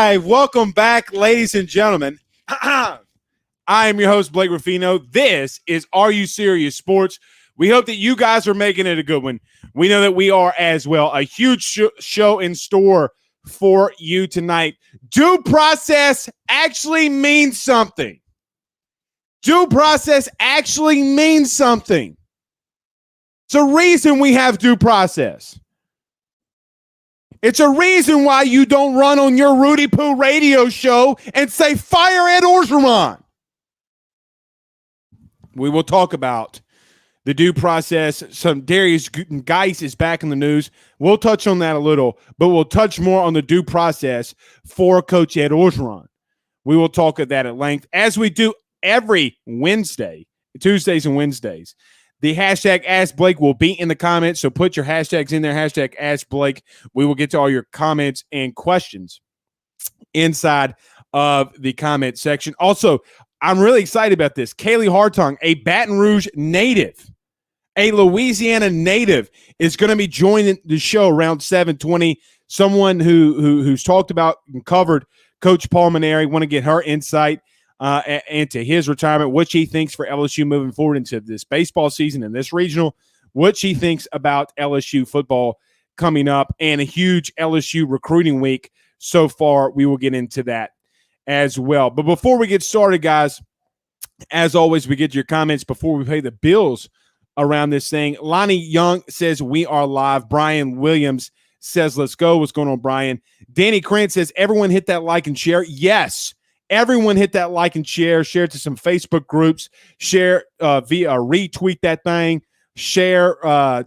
live. Welcome back, ladies and gentlemen. I am your host, Blake Ruffino. This is Are You Serious Sports. We hope that you guys are making it a good one. We know that we are as well. A huge show in store for you tonight. Due process actually means something. Due process actually means something. It's a reason we have due process. It's a reason why you don't run on your Rudy Poo radio show and say, fire Ed Orgeron. We will talk about the due process. Some Darius Geis is back in the news. We'll touch on that a little, but we'll touch more on the due process for Coach Ed Orgeron. We will talk at that at length, as we do every Wednesday, Tuesdays and Wednesdays. The hashtag Ask Blake will be in the comments, so put your hashtags in there, hashtag Ask Blake. We will get to all your comments and questions inside of the comment section. Also, I'm really excited about this. Kaylee Hartung, a Baton Rouge native, a Louisiana native, is going to be joining the show around 7:20. Someone who's talked about and covered Coach Paul Mainieri. Want to get her insight into his retirement, what she thinks for LSU moving forward into this baseball season and this regional, what she thinks about LSU football coming up, and a huge LSU recruiting week so far. We will get into that as well. But before we get started, guys, as always, we get your comments before we pay the bills around this thing. Lonnie Young says we are live. Brian Williams says let's go. What's going on, Brian? Danny Krantz says everyone hit that like and share. Yes. Everyone hit that like and share it to some Facebook groups, share via retweet that thing, share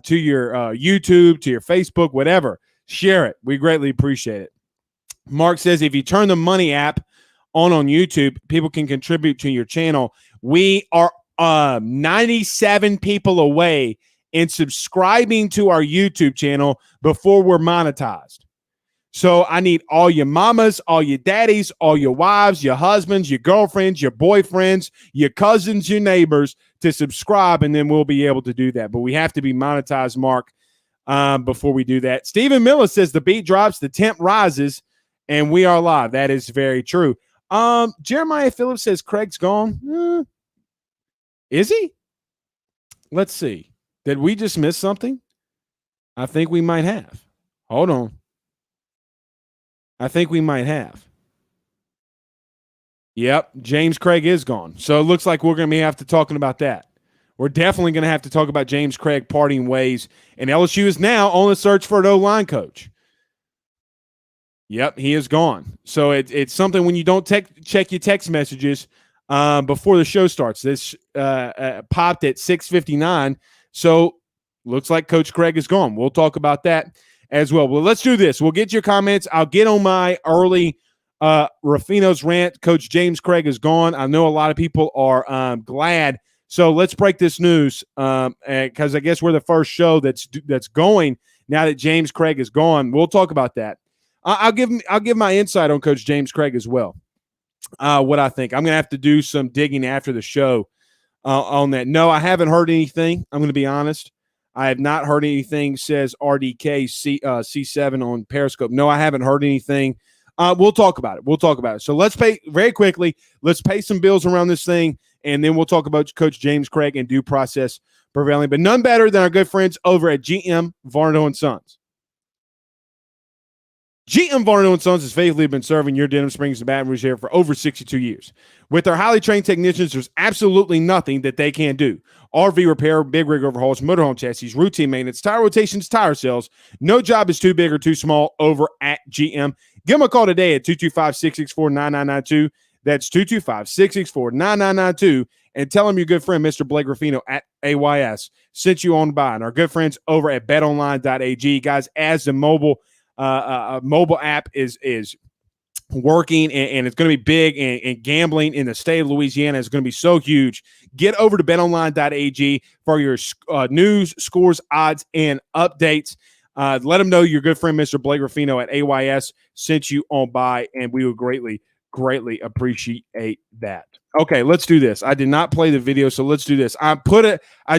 to your YouTube, to your Facebook, whatever. Share it. We greatly appreciate it. Mark says if you turn the money app on YouTube, people can contribute to your channel. We are 97 people away in subscribing to our YouTube channel before we're monetized. So I need all your mamas, all your daddies, all your wives, your husbands, your girlfriends, your boyfriends, your cousins, your neighbors to subscribe, and then we'll be able to do that. But we have to be monetized, Mark, before we do that. Stephen Miller says the beat drops, the temp rises, and we are live. That is very true. Jeremiah Phillips says Craig's gone. Is he? Let's see. Did we just miss something? I think we might have. Hold on. I think we might have. Yep, James Cregg is gone. So it looks like we're going to have to talking about that. We're definitely going to have to talk about James Cregg parting ways. And LSU is now on the search for an O-line coach. Yep, he is gone. So it's something when you don't check your text messages before the show starts. This popped at 6:59. So looks like Coach Cregg is gone. We'll talk about that as well. Well, let's do this. We'll get your comments. I'll get on my early Ruffino's rant. Coach James Cregg is gone. I know a lot of people are glad. So let's break this news because I guess we're the first show that's going now that James Cregg is gone. We'll talk about that. I'll give my insight on Coach James Cregg as well. What I think. I'm going to have to do some digging after the show on that. No, I haven't heard anything. I'm going to be honest. I have not heard anything, says RDK C7 on Periscope. No, I haven't heard anything. We'll talk about it. So let's pay very quickly. Let's pay some bills around this thing, and then we'll talk about Coach James Cregg and due process prevailing. But none better than our good friends over at GM Varno & Sons. GM Varno & Sons has faithfully been serving your Denham Springs and Baton Rouge area for over 62 years. With their highly trained technicians, there's absolutely nothing that they can't do. RV repair, big rig overhauls, motorhome chassis, routine maintenance, tire rotations, tire sales. No job is too big or too small over at GM. Give them a call today at 225-664-9992. That's 225-664-9992. And tell them your good friend, Mr. Blake Ruffino at AYS, sent you on by. And our good friends over at betonline.ag. Guys, as the mobile app is working and it's going to be big, and gambling in the state of Louisiana is going to be so huge. Get over to betonline.ag for your news, scores, odds, and updates. Let them know your good friend, Mr. Blake Ruffino at AYS, sent you on by, and we would greatly appreciate that. Okay, let's do this. I did not play the video, so let's do this. I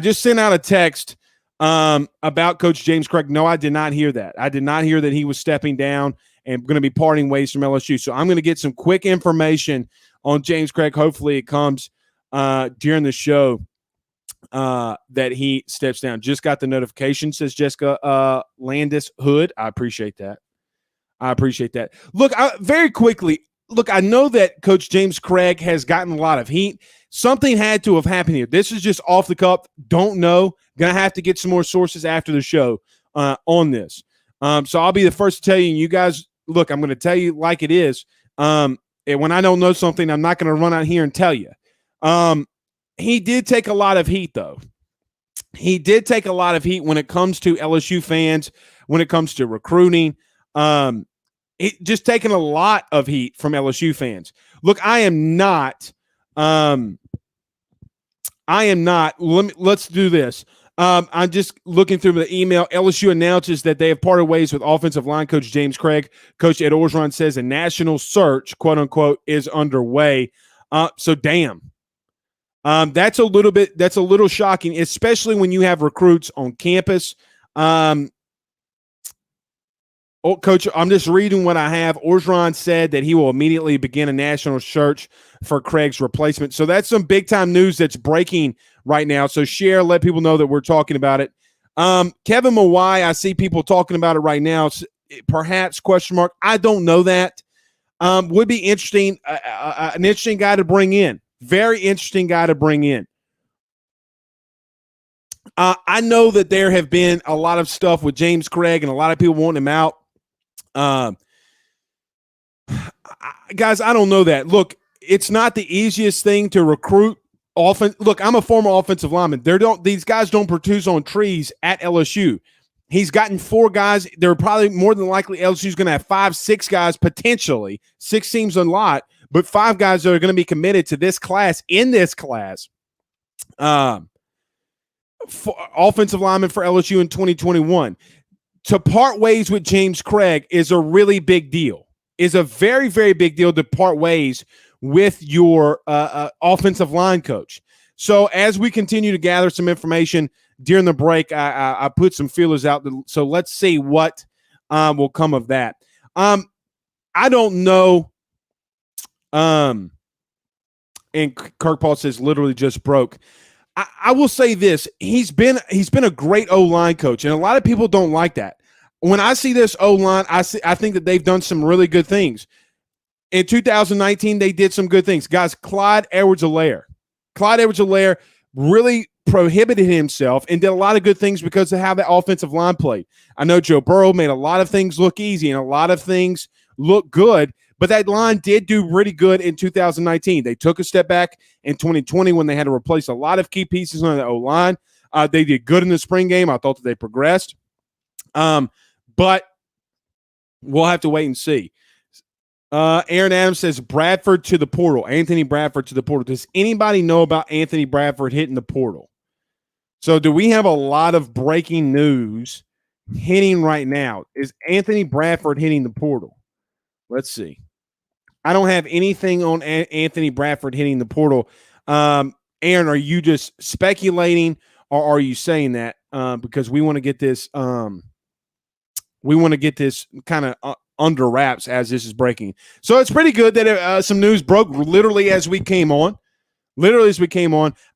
just sent out a text about Coach James Cregg. No, I did not hear that. I did not hear that he was stepping down and going to be parting ways from LSU. So I'm going to get some quick information on James Cregg. Hopefully it comes during the show that he steps down. Just got the notification, says Jessica Landis Hood. I appreciate that. Look, very quickly, I know that Coach James Cregg has gotten a lot of heat. Something had to have happened here. This is just off the cuff. Don't know. Going to have to get some more sources after the show on this. So I'll be the first to tell you, and you guys, look, I'm going to tell you like it is. And when I don't know something, I'm not going to run out here and tell you. He did take a lot of heat, though. He did take a lot of heat when it comes to LSU fans, when it comes to recruiting. It just taking a lot of heat from LSU fans. Look, I am not. Let's do this. I'm just looking through the email. LSU announces that they have parted ways with offensive line coach James Cregg. Coach Ed Orgeron says a national search, quote unquote, is underway. So damn. That's a little shocking, especially when you have recruits on campus. Coach, I'm just reading what I have. Orgeron said that he will immediately begin a national search for Craig's replacement. So that's some big-time news that's breaking right now. So share, let people know that we're talking about it. Kevin Mawai, I see people talking about it right now. Perhaps, question mark. I don't know that. Would be interesting, an interesting guy to bring in. Very interesting guy to bring in. I know that there have been a lot of stuff with James Cregg and a lot of people wanting him out. Guys, I don't know that. Look, it's not the easiest thing to recruit. Look, I'm a former offensive lineman. These guys don't produce on trees at LSU. He's gotten 4 guys. They're probably more than likely LSU's going to have 5, 6 guys potentially. 6 seems a lot, but 5 guys that are going to be committed to this class in this class. Offensive lineman for LSU in 2021. To part ways with James Cregg is a really big deal. Is a very, very big deal to part ways with your offensive line coach. So as we continue to gather some information during the break, I put some feelers out. So let's see what will come of that. I don't know. And Kirk Paul says literally just broke. I will say this. He's been a great O-line coach, and a lot of people don't like that. When I see this O-line, I think that they've done some really good things. In 2019, they did some good things. Guys, Clyde Edwards-Helaire really prohibited himself and did a lot of good things because of how the offensive line played. I know Joe Burrow made a lot of things look easy and a lot of things look good, but that line did do really good in 2019. They took a step back in 2020 when they had to replace a lot of key pieces on the O-line. They did good in the spring game. I thought that they progressed. But we'll have to wait and see. Aaron Adams says Bradford to the portal. Anthony Bradford to the portal. Does anybody know about Anthony Bradford hitting the portal? So do we have a lot of breaking news hitting right now? Is Anthony Bradford hitting the portal? Let's see. I don't have anything on Anthony Bradford hitting the portal. Aaron, are you just speculating or are you saying that? Because we want to get this kind of under wraps as this is breaking. So it's pretty good that some news broke literally as we came on.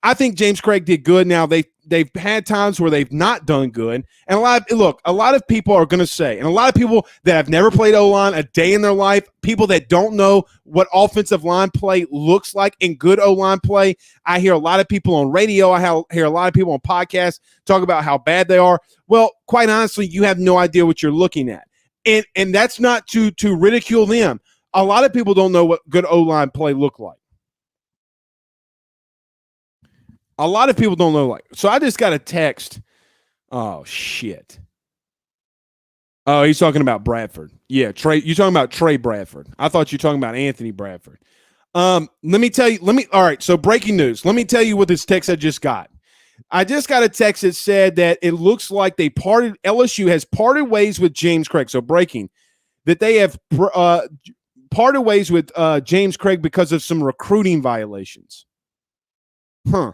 I think James Cregg did good. Now they've had times where they've not done good. And a lot of people are going to say, and a lot of people that have never played O-line a day in their life, people that don't know what offensive line play looks like in good O-line play. I hear a lot of people on radio. I hear a lot of people on podcasts talk about how bad they are. Well, quite honestly, you have no idea what you're looking at. And that's not to ridicule them. A lot of people don't know what good O-line play look like. A lot of people don't know. So I just got a text. Oh, shit. Oh, he's talking about Bradford. Yeah, Trey. You're talking about Trey Bradford. I thought you were talking about Anthony Bradford. Let me tell you. All right, so breaking news. Let me tell you what this text I just got. I just got a text that said that it looks like LSU has parted ways with James Cregg. So breaking, that they have parted ways with James Cregg because of some recruiting violations. Huh.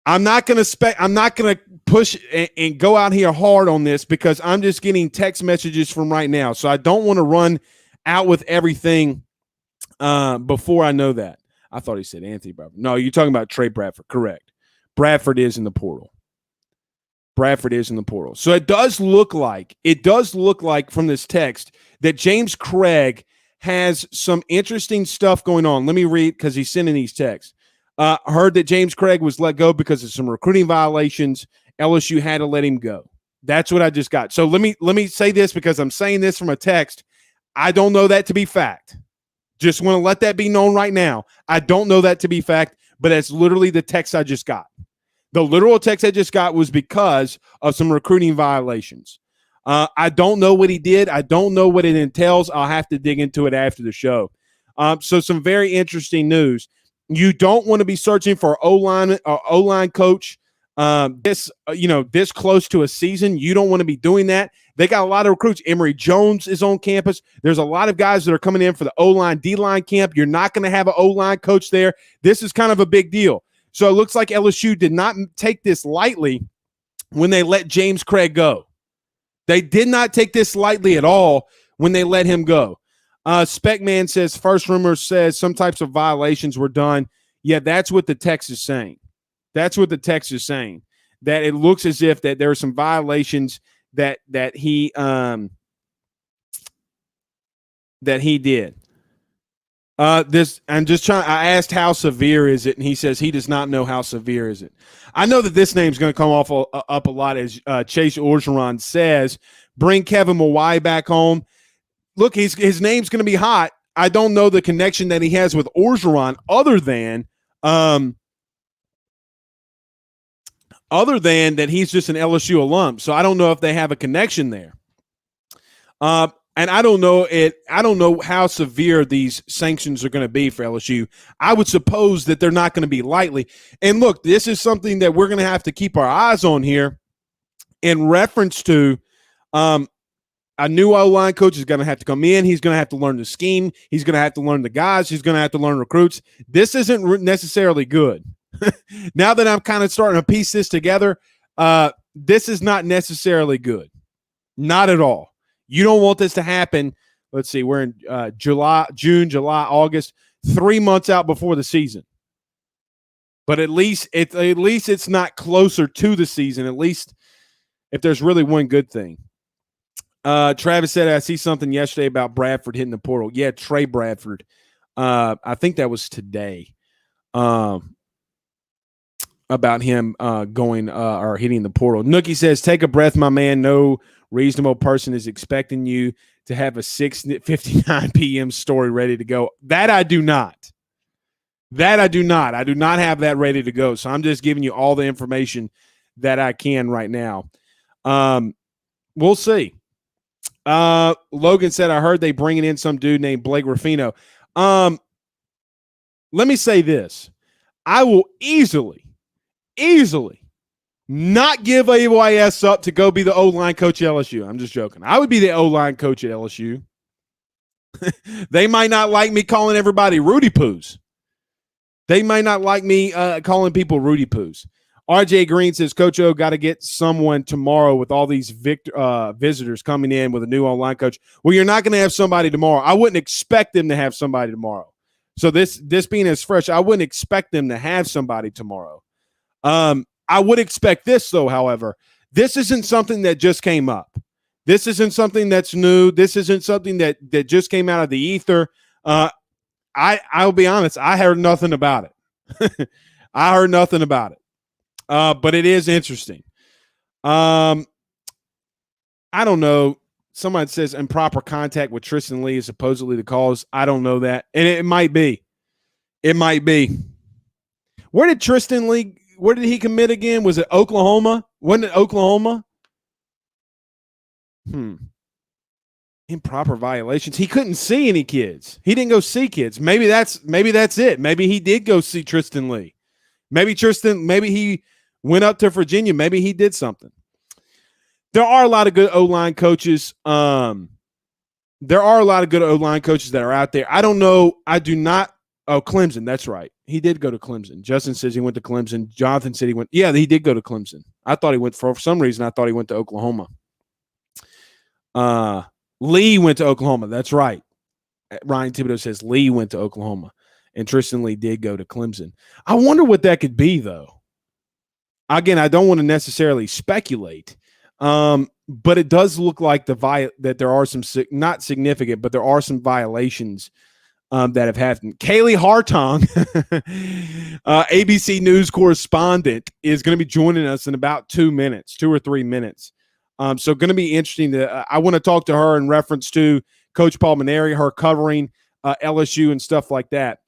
I'm not going to push and go out here hard on this because I'm just getting text messages from right now. So I don't want to run out with everything before I know that. I thought he said Anthony Bradford. No, you're talking about Trey Bradford. Correct. Bradford is in the portal. So it does look like from this text that James Cregg has some interesting stuff going on. Let me read because he's sending these texts. Heard that James Cregg was let go because of some recruiting violations. LSU had to let him go. That's what I just got. So let me say this because I'm saying this from a text. I don't know that to be fact. Just want to let that be known right now. I don't know that to be fact, but that's literally the text I just got. The literal text I just got was because of some recruiting violations. I don't know what he did. I don't know what it entails. I'll have to dig into it after the show. So some very interesting news. You don't want to be searching for O-line coach this close to a season. You don't want to be doing that. They got a lot of recruits. Emory Jones is on campus. There's a lot of guys that are coming in for the O-line, D-line camp. You're not going to have an O-line coach there. This is kind of a big deal. So it looks like LSU did not take this lightly when they let James Cregg go. They did not take this lightly at all when they let him go. Specman says, first rumor says some types of violations were done. Yeah, that's what the text is saying. That it looks as if that there are some violations that he did. I asked how severe is it, and he says he does not know how severe is it. I know that this name's going to come up a lot as Chase Orgeron says, bring Kevin Mawai back home. Look, his name's going to be hot. I don't know the connection that he has with Orgeron other than that he's just an LSU alum. So I don't know if they have a connection there. And I don't know how severe these sanctions are going to be for LSU. I would suppose that they're not going to be lightly. And look, this is something that we're going to have to keep our eyes on here in reference to a new O-line coach is going to have to come in. He's going to have to learn the scheme. He's going to have to learn the guys. He's going to have to learn recruits. This isn't necessarily good. Now that I'm kind of starting to piece this together, this is not necessarily good. Not at all. You don't want this to happen. Let's see. We're in June, July, August, 3 months out before the season. But at least it's not closer to the season. At least if there's really one good thing. Travis said, I see something yesterday about Bradford hitting the portal. Yeah, Trey Bradford. I think that was today. About him going or hitting the portal. Nookie says, take a breath, my man. No reasonable person is expecting you to have a 6:59 p.m. story ready to go. That I do not. I do not have that ready to go. So I'm just giving you all the information that I can right now. We'll see. Logan said, I heard they bringing in some dude named Blake Ruffino. Let me say this. I will easily not give AYS up to go be the O-line coach at LSU. I'm just joking. I would be the O-line coach at LSU. They might not like me calling everybody Rudy Poos. They might not like me calling people Rudy Poos. RJ Green says, Coach O, got to get someone tomorrow with all these visitors coming in with a new O-line coach. Well, you're not going to have somebody tomorrow. I wouldn't expect them to have somebody tomorrow. So this being as fresh, I wouldn't expect them to have somebody tomorrow. I would expect this, though, however. This isn't something that just came up. This isn't something that's new. This isn't something that just came out of the ether. I'll be honest, I heard nothing about it. I heard nothing about it. But it is interesting. I don't know. Somebody says improper contact with Tristan Lee is supposedly the cause. I don't know that. And it might be. It might be. Where did he commit again? Was it Oklahoma? Wasn't it Oklahoma? Improper violations. He couldn't see any kids. He didn't go see kids. Maybe that's it. Maybe he did go see Tristan Lee. Maybe he went up to Virginia. Maybe he did something. There are a lot of good O-line coaches. There are a lot of good O-line coaches that are out there. I don't know. I do not Oh, Clemson. That's right. He did go to Clemson. Justin says he went to Clemson. Jonathan said he went. Yeah, he did go to Clemson. I thought he went for some reason. I thought he went to Oklahoma. Lee went to Oklahoma. That's right. Ryan Thibodeau says Lee went to Oklahoma, and Tristan Lee did go to Clemson. I wonder what that could be, though. Again, I don't want to necessarily speculate, but it does look like that there are some not significant, but there are some violations that have happened. Kaylee Hartung, ABC News correspondent, is going to be joining us in about 2 or 3 minutes. So going to be interesting. I want to talk to her in reference to Coach Paul Maneri, her covering LSU and stuff like that.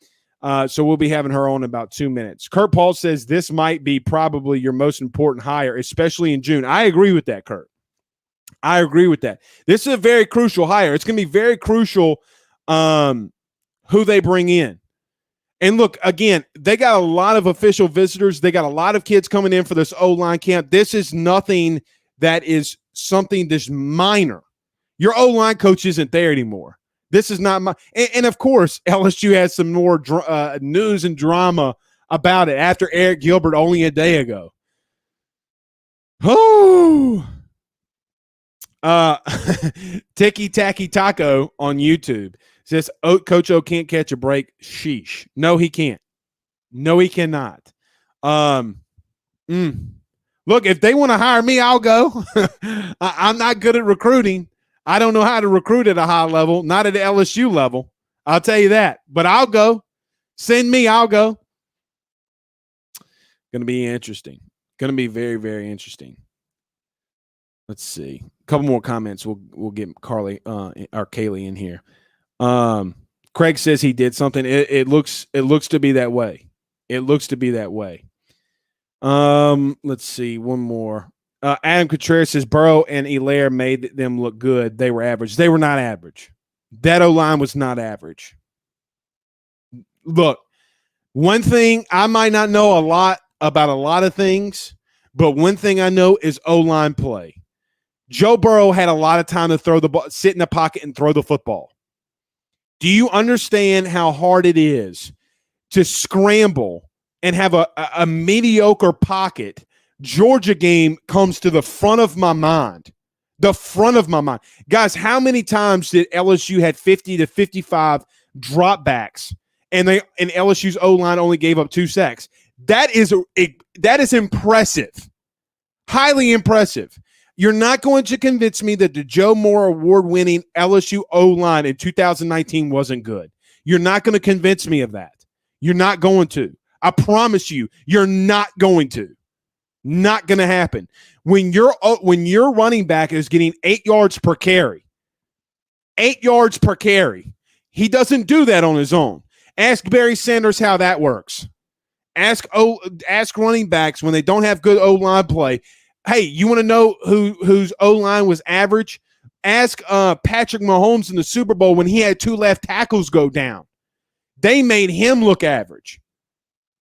So we'll be having her on in about 2 minutes. Kurt Paul says this might be probably your most important hire, especially in June. I agree with that, Kurt. I agree with that. This is a very crucial hire. It's going to be very crucial who they bring in. And look, again, they got a lot of official visitors. They got a lot of kids coming in for this O-line camp. This is nothing that is something that's minor. Your O-line coach isn't there anymore. This is not my – and, of course, LSU has some more news and drama about it after Eric Gilbert only a day ago. Oh. Tiki Tacky Taco on YouTube says, Coach O can't catch a break. Sheesh. No, he can't. No, he cannot. Look, if they want to hire me, I'll go. I'm not good at recruiting. I don't know how to recruit at a high level, not at the LSU level. I'll tell you that. But I'll go. Send me, I'll go. Going to be interesting. Going to be very, very interesting. Let's see. A couple more comments. We'll get Kaylee in here. Craig says he did something. It looks to be that way. It looks to be that way. Let's see. One more. Adam Contreras says Burrow and Hilaire made them look good. They were average. They were not average. That O-line was not average. Look, one thing, I might not know a lot about a lot of things, but one thing I know is O-line play. Joe Burrow had a lot of time to throw the ball, sit in the pocket and throw the football. Do you understand how hard it is to scramble and have a mediocre pocket? Georgia game comes to the front of my mind. The front of my mind. Guys, how many times did LSU had 50 to 55 dropbacks and LSU's O-line only gave up 2 sacks? That is impressive. Highly impressive. You're not going to convince me that the Joe Moore award-winning LSU O-line in 2019 wasn't good. You're not going to convince me of that. You're not going to. I promise you, you're not going to. Not going to happen. When your running back is getting 8 yards per carry, 8 yards per carry, he doesn't do that on his own. Ask Barry Sanders how that works. Ask running backs when they don't have good O-line play. Hey, you want to know whose O-line was average? Ask Patrick Mahomes in the Super Bowl when he had 2 left tackles go down. They made him look average.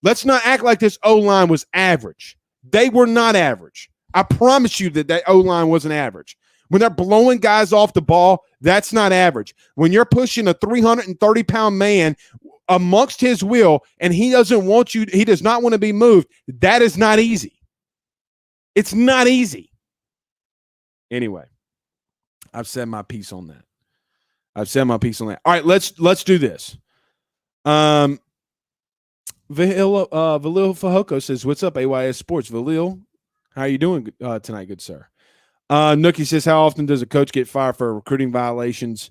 Let's not act like this O-line was average. They were not average. I promise you that O-line wasn't average. When they're blowing guys off the ball, that's not average. When you're pushing a 330-pound man amongst his will and he does not want to be moved, that is not easy. It's not easy. Anyway, I've said my piece on that. All right, let's do this. Valil Fahoko says, what's up, AYS Sports? Valil, how are you doing tonight, good sir? Nookie says, how often does a coach get fired for recruiting violations?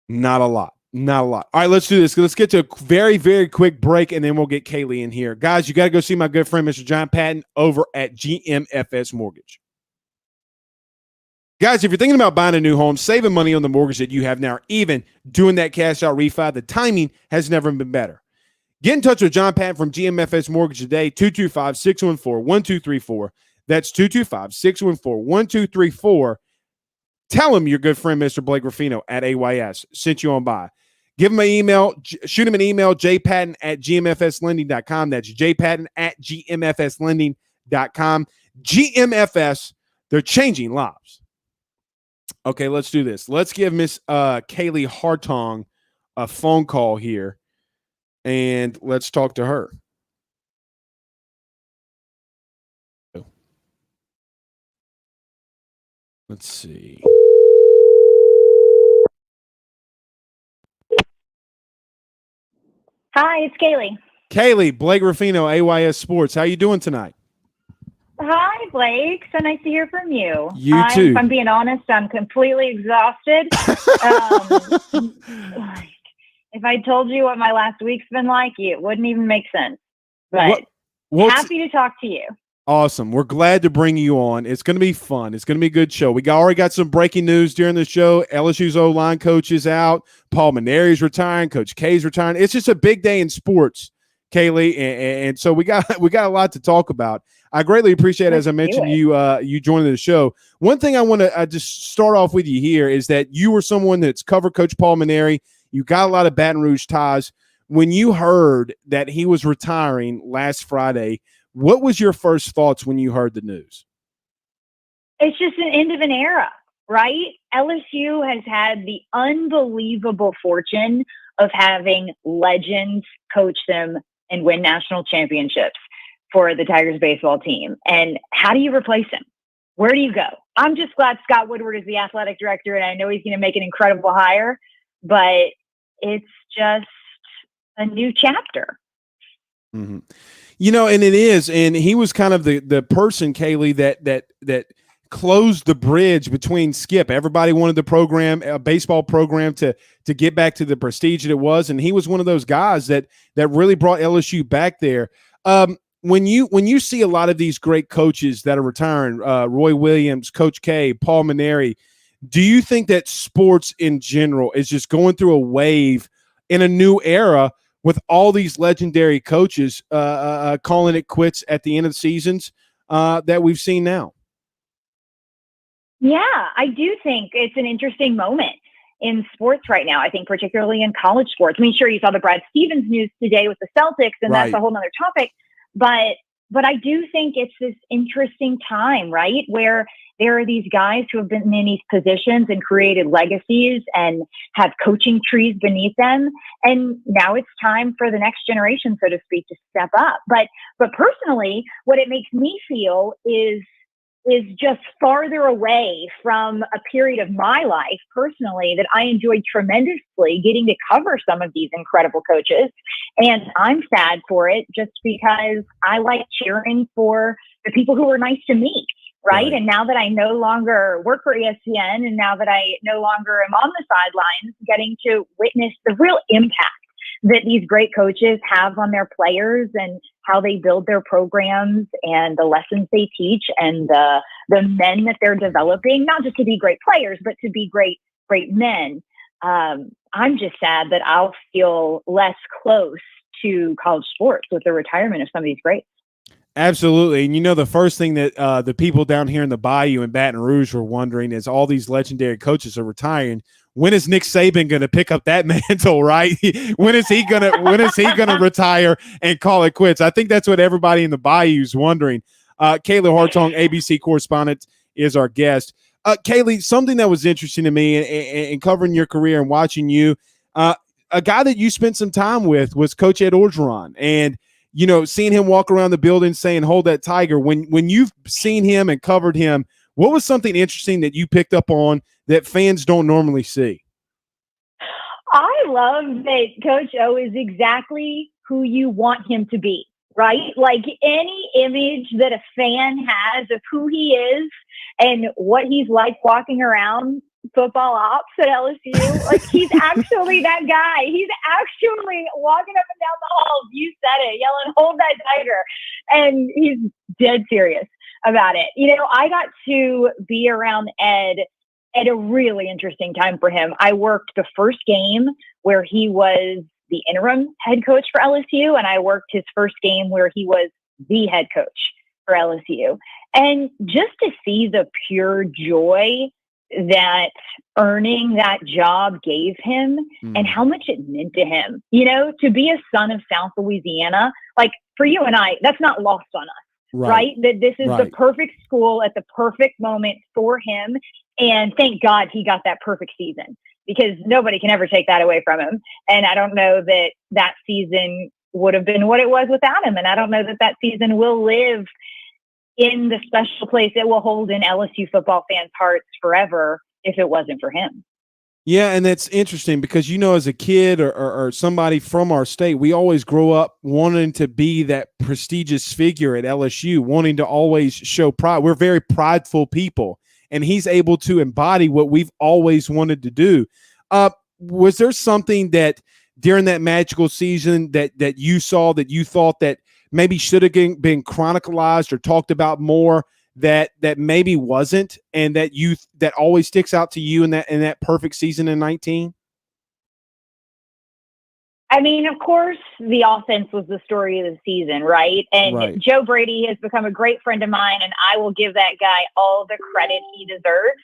Not a lot. All right, let's do this. Let's get to a very, very quick break, and then we'll get Kaylee in here. Guys, you got to go see my good friend, Mr. John Patton, over at GMFS Mortgage. Guys, if you're thinking about buying a new home, saving money on the mortgage that you have now, or even doing that cash-out refi, the timing has never been better. Get in touch with John Patton from GMFS Mortgage today, 225-614-1234. That's 225-614-1234. Tell him your good friend, Mr. Blake Ruffino at AYS, sent you on by. Give him an email. Shoot him an email, jpatton@gmfslending.com. That's jpatton@gmfslending.com. GMFS, they're changing lives. Okay, let's do this. Let's give Miss Kaylee Hartung a phone call here. and let's talk to her. Let's see. Hi, it's Kaylee. Kaylee, Blake Ruffino, AYS Sports. How you doing tonight? Hi, Blake. So nice to hear from you. You too. If I'm being honest, I'm completely exhausted. If I told you what my last week's been like, it wouldn't even make sense. But happy to talk to you. Awesome. We're glad to bring you on. It's going to be fun. It's going to be a good show. We already got some breaking news during the show. LSU's O-line coach is out. Paul Maneri's retiring. Coach K's retiring. It's just a big day in sports, Kaylee, and so we got a lot to talk about. I greatly appreciate, as I mentioned, you joining the show. One thing I want to just start off with you here is that you were someone that's covered Coach Paul Maneri. You got a lot of Baton Rouge ties. When you heard that he was retiring last Friday, what was your first thoughts when you heard the news? It's just an end of an era, right? LSU has had the unbelievable fortune of having legends coach them and win national championships for the Tigers baseball team. And how do you replace him? Where do you go? I'm just glad Scott Woodward is the athletic director, and I know he's going to make an incredible hire, but it's just a new chapter. Mm-hmm. You know, and it is, and he was kind of the person, Kaylee, that closed the bridge between Skip. Everybody wanted the program, a baseball program, to get back to the prestige that it was, and he was one of those guys that really brought LSU back there. When you see a lot of these great coaches that are retiring, Roy Williams, Coach K, Paul Maneri, do you think that sports in general is just going through a wave in a new era with all these legendary coaches calling it quits at the end of the seasons that we've seen now? Yeah, I do think it's an interesting moment in sports right now. I think particularly in college sports. I mean, sure, you saw the Brad Stevens news today with the Celtics, and right. That's a whole nother topic. But I do think it's this interesting time, right, where there are these guys who have been in these positions and created legacies and have coaching trees beneath them. And now it's time for the next generation, so to speak, to step up. But personally, what it makes me feel is just farther away from a period of my life personally that I enjoyed tremendously, getting to cover some of these incredible coaches. And I'm sad for it just because I like cheering for the people who were nice to me. Right. And now that I no longer work for ESPN, and now that I no longer am on the sidelines, getting to witness the real impact that these great coaches have on their players and how they build their programs and the lessons they teach and the men that they're developing, not just to be great players, but to be great men. I'm just sad that I'll feel less close to college sports with the retirement of some of these greats. Absolutely. And you know, the first thing that the people down here in the Bayou in Baton Rouge were wondering is all these legendary coaches are retiring. When is Nick Saban going to pick up that mantle, right? when is he going to retire and call it quits? I think that's what everybody in the Bayou is wondering. Kaylee Hartung, ABC correspondent, is our guest. Kaylee, something that was interesting to me in covering your career and watching you, a guy that you spent some time with was Coach Ed Orgeron. And you know, seeing him walk around the building saying, "Hold that Tiger." When you've seen him and covered him, what was something interesting that you picked up on that fans don't normally see? I love that Coach O is exactly who you want him to be, right? Like any image that a fan has of who he is and what he's like walking around football ops at LSU, like he's actually that guy. He's actually walking up and down the halls. You said it, yelling, "Hold that Tiger." And he's dead serious about it. You know, I got to be around Ed at a really interesting time for him. I worked the first game where he was the interim head coach for LSU, and I worked his first game where he was the head coach for LSU. And just to see the pure joy that earning that job gave him and how much it meant to him, you know, to be a son of South Louisiana, like for you and I, that's not lost on us, right? That this is the perfect school at the perfect moment for him. And thank God he got that perfect season, because nobody can ever take that away from him. And I don't know that that season would have been what it was without him. And I don't know that that season will live in the special place it will hold in LSU football fans' hearts forever if it wasn't for him. Yeah, and that's interesting because, as a kid or somebody from our state, we always grow up wanting to be that prestigious figure at LSU, wanting to always show pride. We're very prideful people, and he's able to embody what we've always wanted to do. Was there something that during that magical season that you saw that you thought that maybe should have been chronicalized or talked about more, that maybe wasn't, and that always sticks out to you in that perfect season in 19? I mean, of course, the offense was the story of the season, right? And Right. Joe Brady has become a great friend of mine, and I will give that guy all the credit he deserves.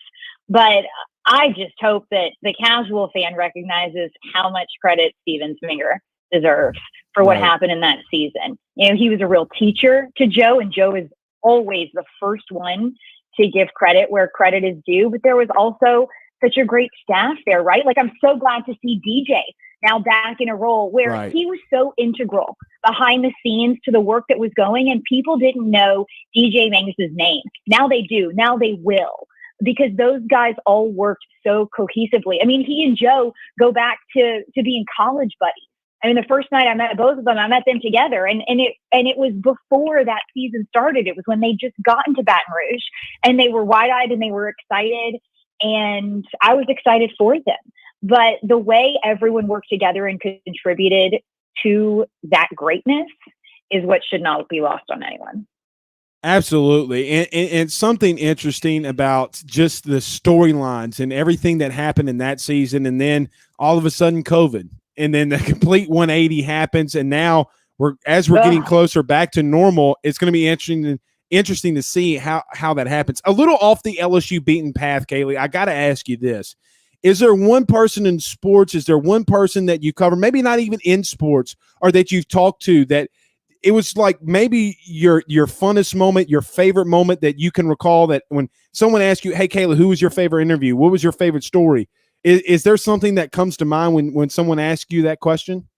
But I just hope that the casual fan recognizes how much credit Steven Sminger deserves for what Right. happened in that season. He was a real teacher to Joe, and Joe is always the first one to give credit where credit is due. But there was also such a great staff there, right? Like, I'm so glad to see DJ now back in a role where Right. he was so integral behind the scenes to the work that was going, and people didn't know DJ Mangus's name. Now they do. Now they will, because those guys all worked so cohesively. I mean, he and Joe go back to being college buddies. I mean, the first night I met both of them, I met them together, and it was before that season started. It was when they just gotten to Baton Rouge, and they were wide-eyed and they were excited, and I was excited for them. But the way everyone worked together and contributed to that greatness is what should not be lost on anyone. Absolutely. And something interesting about just the storylines and everything that happened in that season, and then all of a sudden COVID, and then the complete 180 happens, and now we're getting closer back to normal. It's going to be interesting to see how that happens. A little off the LSU beaten path, Kaylee, I got to ask you this. Is there one person in sports, is there one person that you cover, maybe not even in sports, or that you've talked to that it was like maybe your funnest moment, your favorite moment that you can recall, that when someone asks you, hey, Kayla, who was your favorite interview? What was your favorite story? Is there something that comes to mind when someone asks you that question?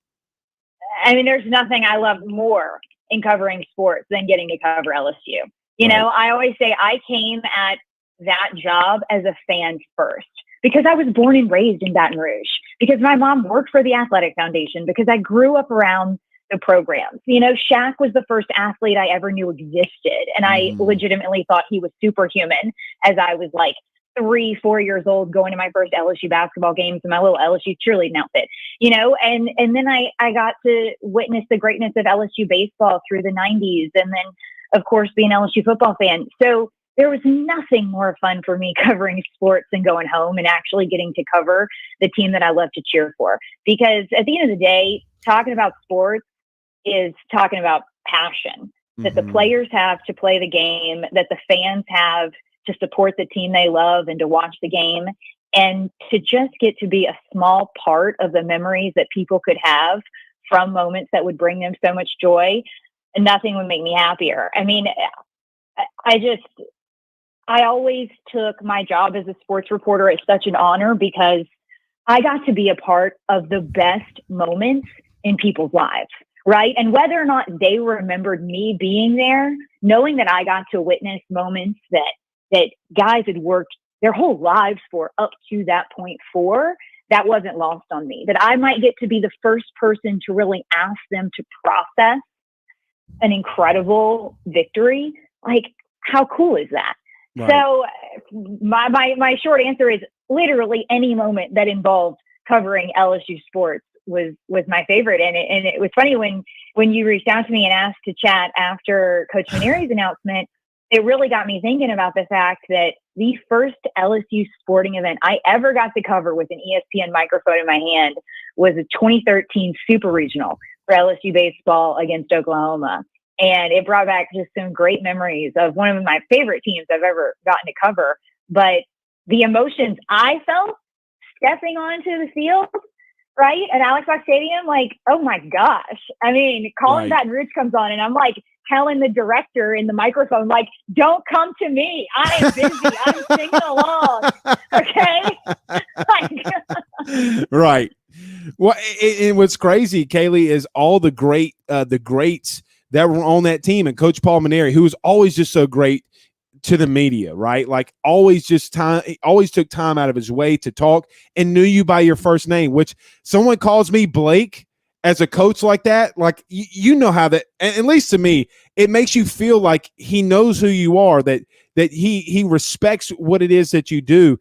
I mean, there's nothing I love more in covering sports than getting to cover LSU. You know, I always say I came at that job as a fan first, because I was born and raised in Baton Rouge, because my mom worked for the Athletic Foundation, because I grew up around the programs. Shaq was the first athlete I ever knew existed. And I legitimately thought he was superhuman as I was like 3-4 years old, going to my first LSU basketball games in my little LSU cheerleading outfit, and then I got to witness the greatness of LSU baseball through the 90s. And then, of course, being an LSU football fan. So there was nothing more fun for me covering sports than going home and actually getting to cover the team that I love to cheer for. Because at the end of the day, talking about sports is talking about passion that the players have to play the game, that the fans have to support the team they love and to watch the game, and to just get to be a small part of the memories that people could have from moments that would bring them so much joy. And nothing would make me happier. I mean, I always took my job as a sports reporter as such an honor, because I got to be a part of the best moments in people's lives, right? And whether or not they remembered me being there, knowing that I got to witness moments that guys had worked their whole lives for up to that point for, that wasn't lost on me. That I might get to be the first person to really ask them to process an incredible victory. Like, how cool is that? Right. So my short answer is literally any moment that involved covering LSU sports was my favorite. And it was funny when you reached out to me and asked to chat after Coach Maneri's announcement, it really got me thinking about the fact that the first LSU sporting event I ever got to cover with an ESPN microphone in my hand was a 2013 Super Regional for LSU baseball against Oklahoma. And it brought back just some great memories of one of my favorite teams I've ever gotten to cover. But the emotions I felt stepping onto the field, right? At Alex Box Stadium, like, oh my gosh. I mean, Colin Baton Rouge comes on and I'm like telling the director in the microphone, like, don't come to me. I am busy. I'm singing along. Okay. Right. Well, and what's crazy, Kaylee, is all the greats that were on that team, and Coach Paul Mainieri, who was always just so great to the media, right? Like always took time out of his way to talk and knew you by your first name, which someone calls me Blake as a coach like that. Like, you know how that, at least to me, it makes you feel like he knows who you are, that he respects what it is that you do.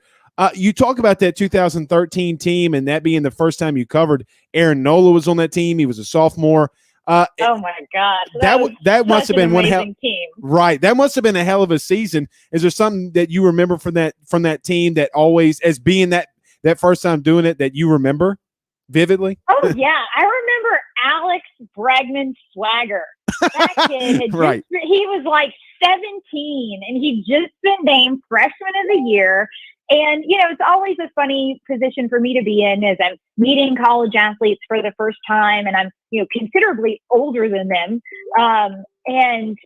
You talk about that 2013 team and that being the first time you covered. Aaron Nola was on that team. He was a sophomore. Oh my gosh, that must have been one team. Right, that must have been a hell of a season. Is there something that you remember from that team that always, as being that first time doing it, that you remember vividly? Oh yeah, I remember Alex Bregman swagger. That kid had right. He was like 17 and he'd just been named freshman of the year. And, you know, it's always a funny position for me to be in, as I'm meeting college athletes for the first time and I'm, you know, considerably older than them. And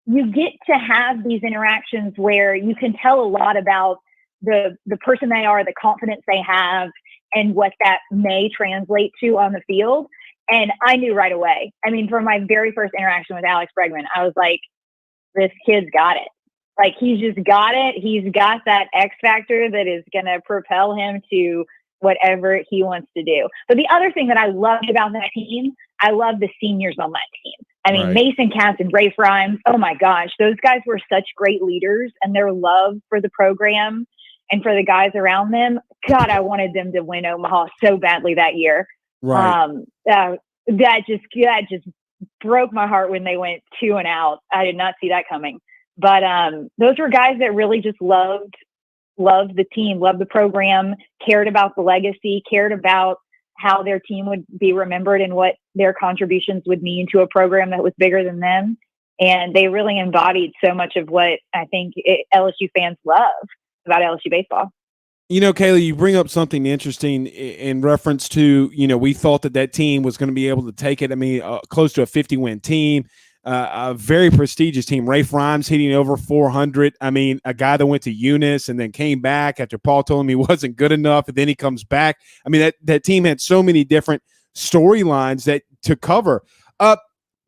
you get to have these interactions where you can tell a lot about the person they are, the confidence they have, and what that may translate to on the field. And I knew right away. I mean, from my very first interaction with Alex Bregman, I was like, this kid's got it. Like, he's just got it. He's got that X factor that is going to propel him to whatever he wants to do. But the other thing that I loved about that team, I love the seniors on that team. I mean, right. Mason Katz and Rafe Rhymes, oh my gosh, those guys were such great leaders, and their love for the program and for the guys around them. God, I wanted them to win Omaha so badly that year. Right. That just broke my heart when they went 2-0. I did not see that coming. But those were guys that really just loved the team, loved the program, cared about the legacy, cared about how their team would be remembered and what their contributions would mean to a program that was bigger than them. And they really embodied so much of what I think LSU fans love about LSU baseball. You know, Kaylee, you bring up something interesting in reference to, you know, we thought that team was going to be able to take it. I mean, close to a 50-win team, a very prestigious team. Rafe Rhymes hitting over 400. I mean, a guy that went to Eunice and then came back after Paul told him he wasn't good enough, and then he comes back. I mean, that team had so many different storylines that to cover.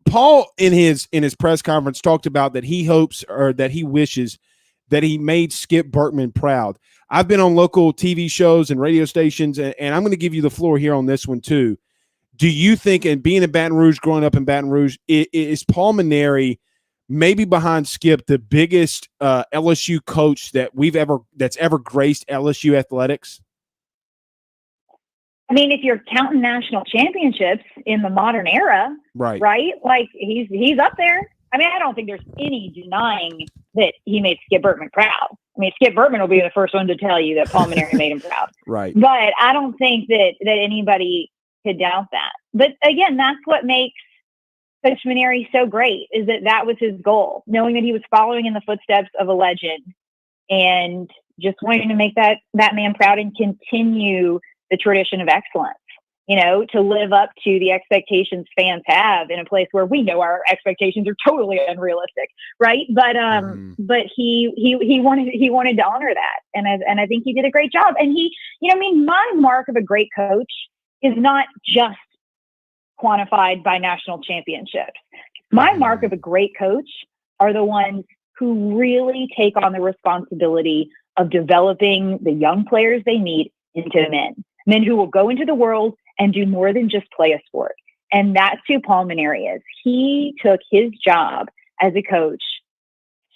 Paul in his press conference talked about that he hopes, or that he wishes, that he made Skip Bertman proud. I've been on local TV shows and radio stations, and I'm going to give you the floor here on this one too. Do you think, and being in Baton Rouge, growing up in Baton Rouge, is Paul Mainieri maybe behind Skip the biggest LSU coach that's ever graced LSU athletics? I mean, if you're counting national championships in the modern era, right? Like, he's up there. I mean, I don't think there's any denying that he made Skip Bertman proud. I mean, Skip Bertman will be the first one to tell you that Paul Mainieri made him proud. Right. But I don't think that anybody could doubt that. But again, that's what makes Coach Mainieri so great, is that was his goal, knowing that he was following in the footsteps of a legend and just wanting to make that man proud and continue the tradition of excellence. You know, to live up to the expectations fans have in a place where we know our expectations are totally unrealistic, right? But but he wanted to honor that, and I think he did a great job. And he, you know, I mean, my mark of a great coach is not just quantified by national championships. My mark of a great coach are the ones who really take on the responsibility of developing the young players they need into men who will go into the world and do more than just play a sport. And that's who Paul Mainieri is. He took his job as a coach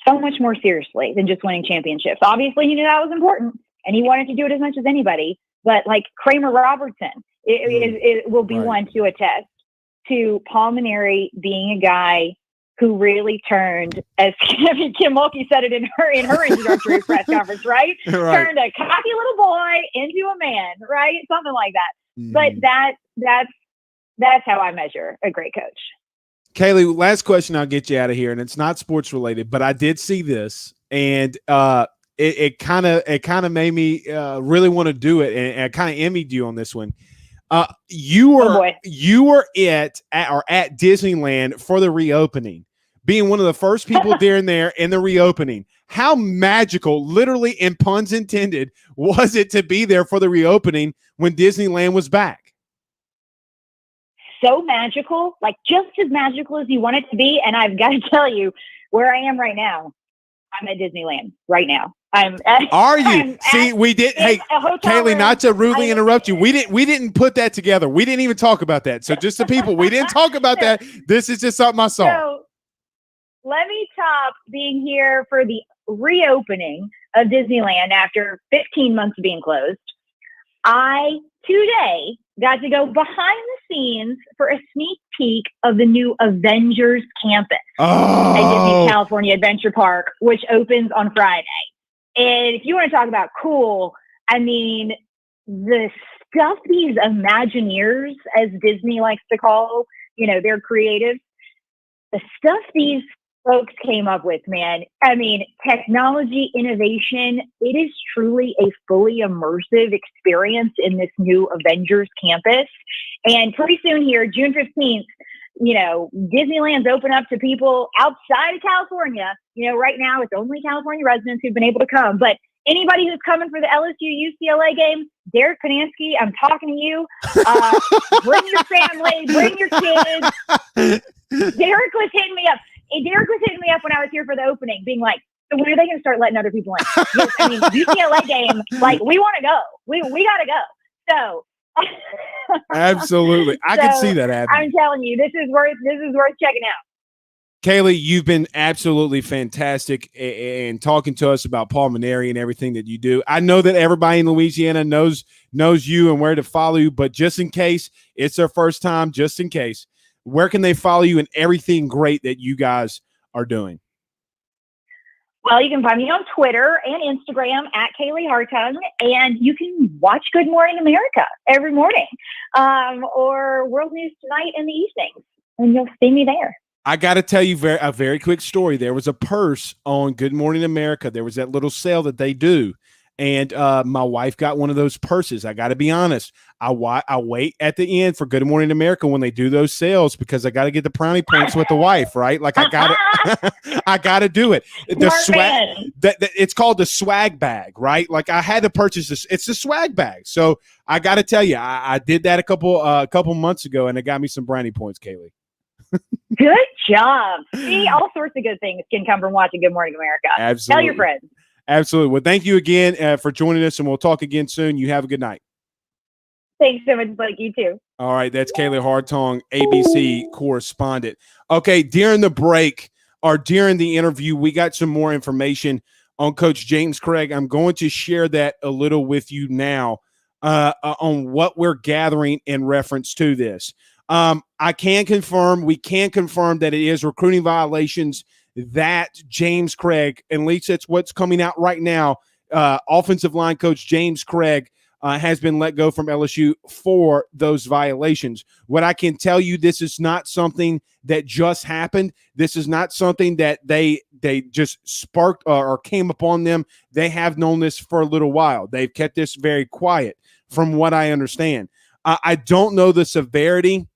so much more seriously than just winning championships. Obviously, he knew that was important, and he wanted to do it as much as anybody. But like Kramer Robertson, it will be one to attest to Paul Mainieri being a guy who really turned, as Kim Mulkey said it in her introductory press conference, right? Turned a cocky little boy into a man, right? Something like that. But that's how I measure a great coach. Kaylee, last question, I'll get you out of here, and it's not sports related, but I did see this, and it kind of made me really want to do it, and I kind of envied you on this one. You Oh, were at Disneyland for the reopening, being one of the first people there in the reopening. How magical, literally and puns intended, was it to be there for the reopening when Disneyland was back? So magical, like just as magical as you want it to be. And I've got to tell you, where I am right now, I'm at Disneyland right now. Are you? See, we did. Hey, Kaylee, not to rudely interrupt you. We didn't put that together. We didn't even talk about that. So just the people, we didn't talk about that. This is just something I saw. So let me top being here for the reopening of Disneyland after 15 months of being closed. I today got to go behind the scenes for a sneak peek of the new Avengers campus at Disney California Adventure Park, which opens on Friday. And if you want to talk about cool, I mean, the stuff these Imagineers, as Disney likes to call, their creatives, the stuff these folks came up with, man. I mean, technology, innovation, it is truly a fully immersive experience in this new Avengers campus. And pretty soon here, June 15th, Disneyland's open up to people outside of California. Right now it's only California residents who've been able to come, but anybody who's coming for the LSU UCLA game, Derek Panansky, I'm talking to you. Bring your family, bring your kids. Derek was hitting me up. When I was here for the opening, being like, so when are they going to start letting other people in? Yes, I mean, UCLA game, like, we want to go. We got to go. So absolutely. I can see that happening. I'm telling you, this is worth checking out. Kaylee, you've been absolutely fantastic in talking to us about Paul Mainieri and everything that you do. I know that everybody in Louisiana knows you and where to follow you, but just in case it's their first time, just in case, where can they follow you and everything great that you guys are doing? Well, you can find me on Twitter and Instagram at Kaylee Hartung, and you can watch Good Morning America every morning, or World News Tonight in the evenings, and you'll see me there. I got to tell you a very quick story. There was a purse on Good Morning America. There was that little sale that they do, and my wife got one of those purses. I got to be honest. I wait at the end for Good Morning America when they do those sales because I got to get the brownie points with the wife, right? Like I got to, I got to do it. The swag that it's called the swag bag, right? Like I had to purchase this. It's a swag bag. So I got to tell you, I did that a couple months ago, and it got me some brownie points, Kaylee. Good job. See, all sorts of good things can come from watching Good Morning America. Absolutely. Tell your friends. Absolutely. Well, thank you again for joining us, and we'll talk again soon. You have a good night. Thanks so much, Blake. You too. All right. That's Kaylee Hartung, ABC correspondent. Okay. During the break or during the interview, we got some more information on Coach James Cregg. I'm going to share that a little with you now on what we're gathering in reference to this. We can confirm that it is recruiting violations that James Cregg, and at least that's what's coming out right now, offensive line coach James Cregg has been let go from LSU for those violations. What I can tell you, this is not something that just happened. This is not something that they just sparked or came upon them. They have known this for a little while. They've kept this very quiet from what I understand. I don't know the severity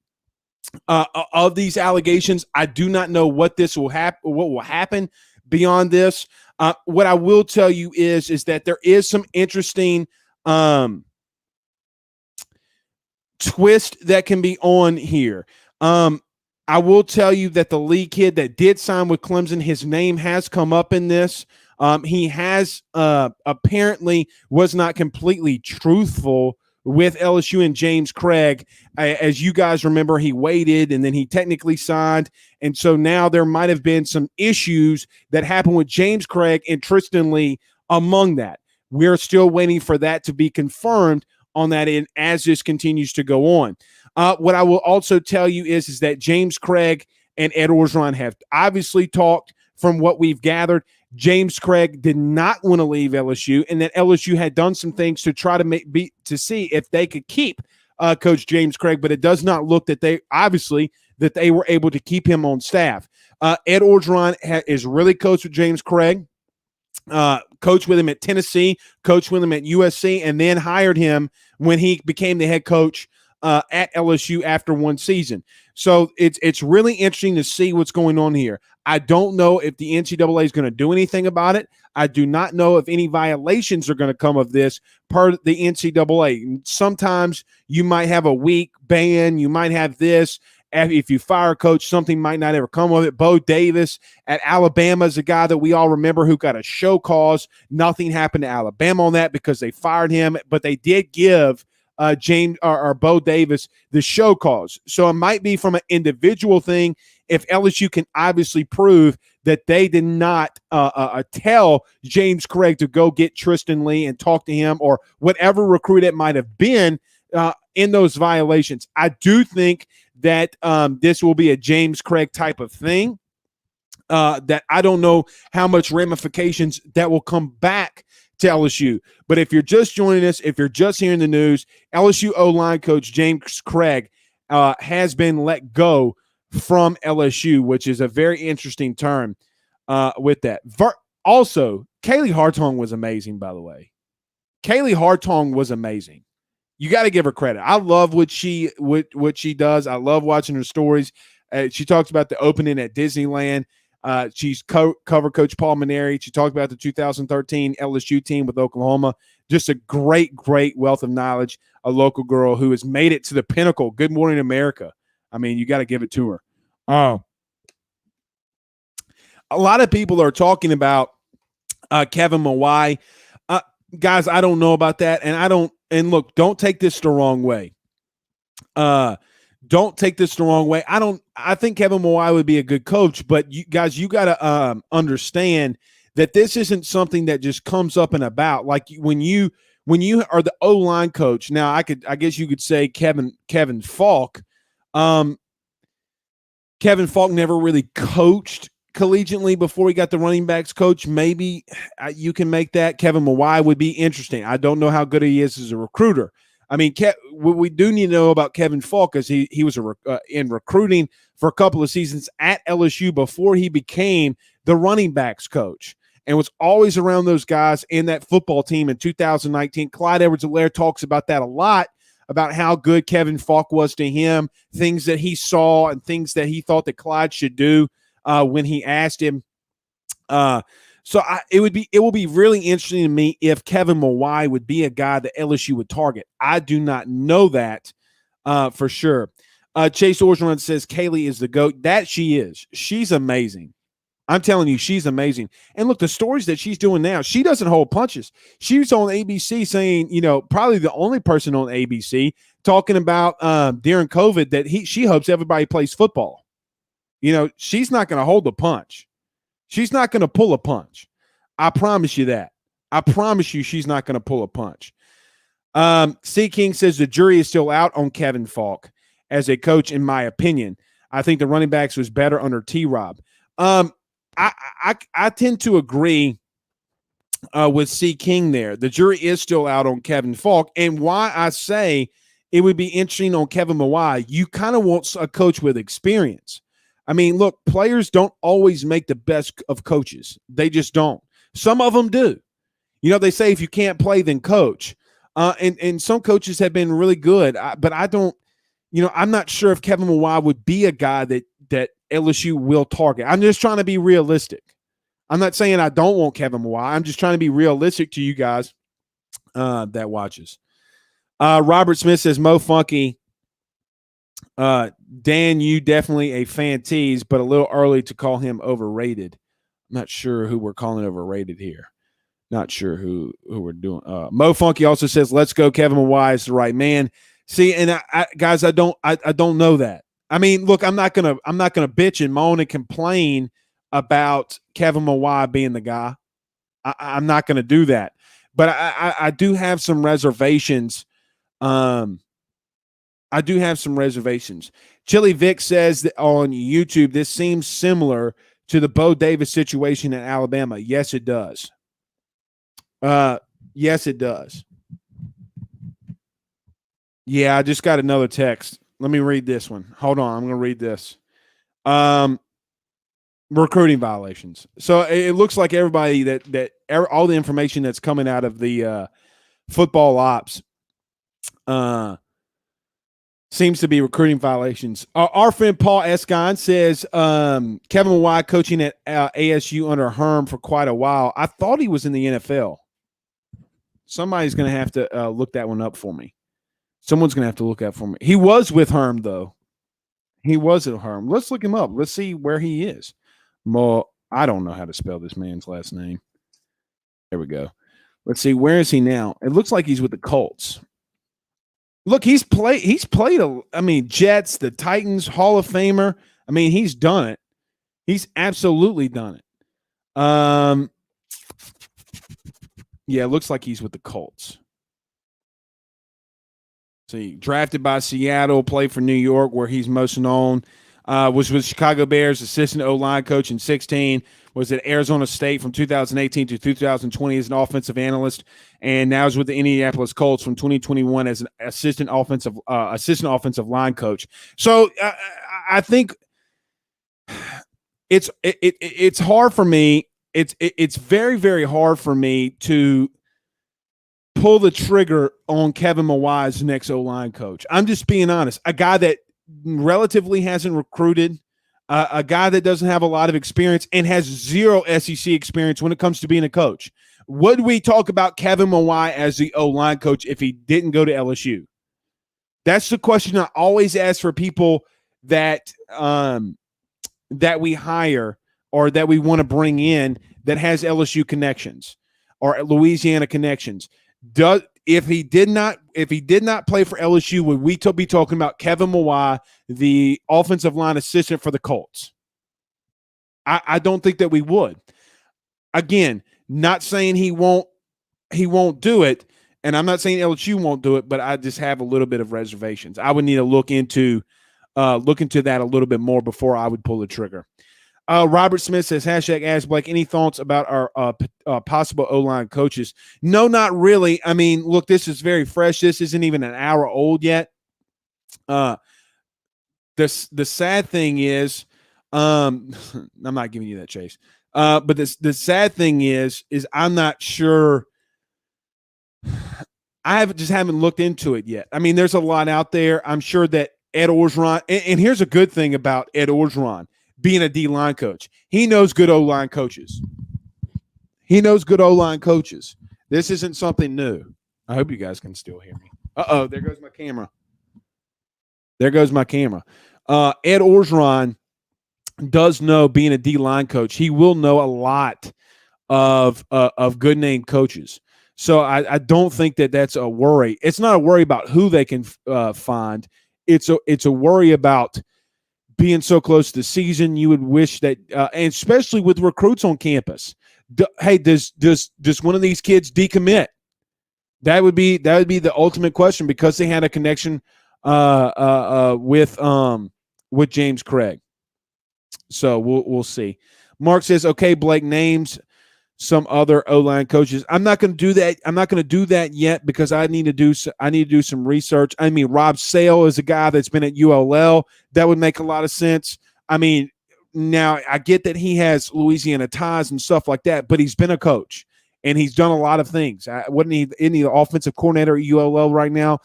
of these allegations. I do not know what will happen beyond this. What I will tell you is that there is some interesting twist that can be on here. I will tell you that the Lee kid that did sign with Clemson, his name has come up in this. He has apparently was not completely truthful with LSU and James Cregg. As you guys remember, he waited and then he technically signed. And so now there might have been some issues that happened with James Cregg and Tristan Lee among that. We're still waiting for that to be confirmed on that end as this continues to go on. What I will also tell you is that James Cregg and Ed Orgeron have obviously talked. From what we've gathered, James Cregg did not want to leave LSU, and that LSU had done some things to try to see if they could keep Coach James Cregg, but it does not look that they were able to keep him on staff. Ed Orgeron is really close with James Cregg. Coached with him at Tennessee, coached with him at USC, and then hired him when he became the head coach at LSU after one season. So it's really interesting to see what's going on here. I don't know if the NCAA is going to do anything about it. I do not know if any violations are going to come of this per the NCAA. Sometimes you might have a week ban. You might have this. If you fire a coach, something might not ever come of it. Bo Davis at Alabama is a guy that we all remember who got a show cause. Nothing happened to Alabama on that because they fired him, but they did give James or Bo Davis the show cause. So it might be from an individual thing if LSU can obviously prove that they did not tell James Cregg to go get Tristan Lee and talk to him or whatever recruit it might have been in those violations. I do think that this will be a James Cregg type of thing that I don't know how much ramifications that will come back to LSU. But if you're just joining us, if you're just hearing the news, LSU O-line coach James Cregg has been let go from LSU, which is a very interesting turn with that. Also, Kaylee Hartung was amazing, by the way. Kaylee Hartung was amazing. You got to give her credit. I love what she does. I love watching her stories. She talks about the opening at Disneyland. She's cover Coach Paul Maneri. She talked about the 2013 LSU team with Oklahoma. Just a great, great wealth of knowledge. A local girl who has made it to the pinnacle. Good Morning America. I mean, you got to give it to her. A lot of people are talking about Kevin Mawai. Guys, I don't know about that, and look, don't take this the wrong way. Don't take this the wrong way. I think Kevin Mawai would be a good coach, but you guys, you got to understand that this isn't something that just comes up and about. Like when you are the O-line coach. Now, I guess you could say Kevin Falk. Kevin Falk never really coached collegiately before he got the running backs coach. Maybe you can make that. Kevin Mawai would be interesting. I don't know how good he is as a recruiter. I mean, what we do need to know about Kevin Falk is he was in recruiting for a couple of seasons at LSU before he became the running backs coach and was always around those guys in that football team in 2019. Clyde Edwards-Helaire talks about that a lot, about how good Kevin Falk was to him, things that he saw and things that he thought that Clyde should do when he asked him. So it will be really interesting to me if Kevin Mawai would be a guy that LSU would target. I do not know that for sure. Chase Orgeron says Kaylee is the GOAT. That she is. She's amazing. I'm telling you, she's amazing. And look, the stories that she's doing now, she doesn't hold punches. She was on ABC saying, probably the only person on ABC talking about during COVID that she hopes everybody plays football. She's not going to hold a punch. She's not going to pull a punch. I promise you that. I promise you she's not going to pull a punch. C. King says the jury is still out on Kevin Falk as a coach, in my opinion. I think the running backs was better under T-Rob. I tend to agree with C. King there. The jury is still out on Kevin Falk. And why I say it would be interesting on Kevin Mawai, you kind of want a coach with experience. I mean, look, players don't always make the best of coaches. They just don't. Some of them do. They say if you can't play, then coach. And some coaches have been really good. But I don't, I'm not sure if Kevin Mawai would be a guy that LSU will target. I'm just trying to be realistic. I'm not saying I don't want Kevin Mawai. I'm just trying to be realistic to you guys that watches. Robert Smith says, Mo Funky. Dan, you definitely a fan tease, but a little early to call him overrated. I'm not sure who we're calling overrated here. Not sure who we're doing. Mo Funky also says, let's go. Kevin Mawai is the right man. See, and guys, I don't know that. I mean, look, I'm not gonna bitch and moan and complain about Kevin Mawai being the guy. I'm not gonna do that. But I do have some reservations. I do have some reservations. Chili Vic says that on YouTube, this seems similar to the Bo Davis situation in Alabama. Yes, it does. Yes, it does. Yeah, I just got another text. Let me read this one. Hold on. I'm going to read this. Recruiting violations. So it looks like everybody all the information that's coming out of the football ops seems to be recruiting violations. Our friend Paul Escon says Kevin Mawae coaching at ASU under Herm for quite a while. I thought he was in the NFL. Somebody's going to have to look that one up for me. Someone's going to have to look that for me. He was with Herm, though. He was at Herm. Let's look him up. Let's see where he is. I don't know how to spell this man's last name. There we go. Let's see. Where is he now? It looks like he's with the Colts. Look, he's played Jets, the Titans, Hall of Famer. I mean, he's done it. He's absolutely done it. Yeah, it looks like he's with the Colts. See, drafted by Seattle, played for New York, where he's most known. Was with Chicago Bears, assistant O-line coach in 2016. Was at Arizona State from 2018 to 2020 as an offensive analyst, and now is with the Indianapolis Colts from 2021 as an assistant offensive line coach. So I think it's hard for me. It's very, very hard for me to pull the trigger on Kevin Mawae's next O-line coach. I'm just being honest. A guy that relatively hasn't recruited, a guy that doesn't have a lot of experience and has zero SEC experience when it comes to being a coach. Would we talk about Kevin Mawae as the O-line coach if he didn't go to LSU? That's the question I always ask for people that that we hire or that we want to bring in that has LSU connections or Louisiana connections. If he did not play for LSU, would we be talking about Kevin Mawae, the offensive line assistant for the Colts? I don't think that we would. Again, not saying he won't do it, and I'm not saying LSU won't do it, but I just have a little bit of reservations. I would need to look into that a little bit more before I would pull the trigger. Robert Smith says, #Ask Blake, any thoughts about our possible O-line coaches? No, not really. I mean, look, this is very fresh. This isn't even an hour old yet. The sad thing is, I'm not giving you that, Chase. But the sad thing is I'm not sure. I haven't looked into it yet. I mean, there's a lot out there. I'm sure that Ed Orgeron, and here's a good thing about Ed Orgeron being a D-line coach. He knows good O-line coaches. This isn't something new. I hope you guys can still hear me. Uh-oh, there goes my camera. Ed Orgeron does know, being a D-line coach, he will know a lot of good name coaches. So I don't think that that's a worry. It's not a worry about who they can find. It's a worry about being so close to the season. You would wish that, and especially with recruits on campus. Does one of these kids decommit? That would be the ultimate question, because they had a connection with James Cregg. So we'll see. Mark says, okay, Blake, names some other O-line coaches. I'm not going to do that. I'm not going to do that yet, because I need to do some research. I mean, Rob Sale is a guy that's been at ULL. That would make a lot of sense. I mean, now I get that he has Louisiana ties and stuff like that, but he's been a coach and he's done a lot of things. Wasn't he any offensive coordinator at ULL right now?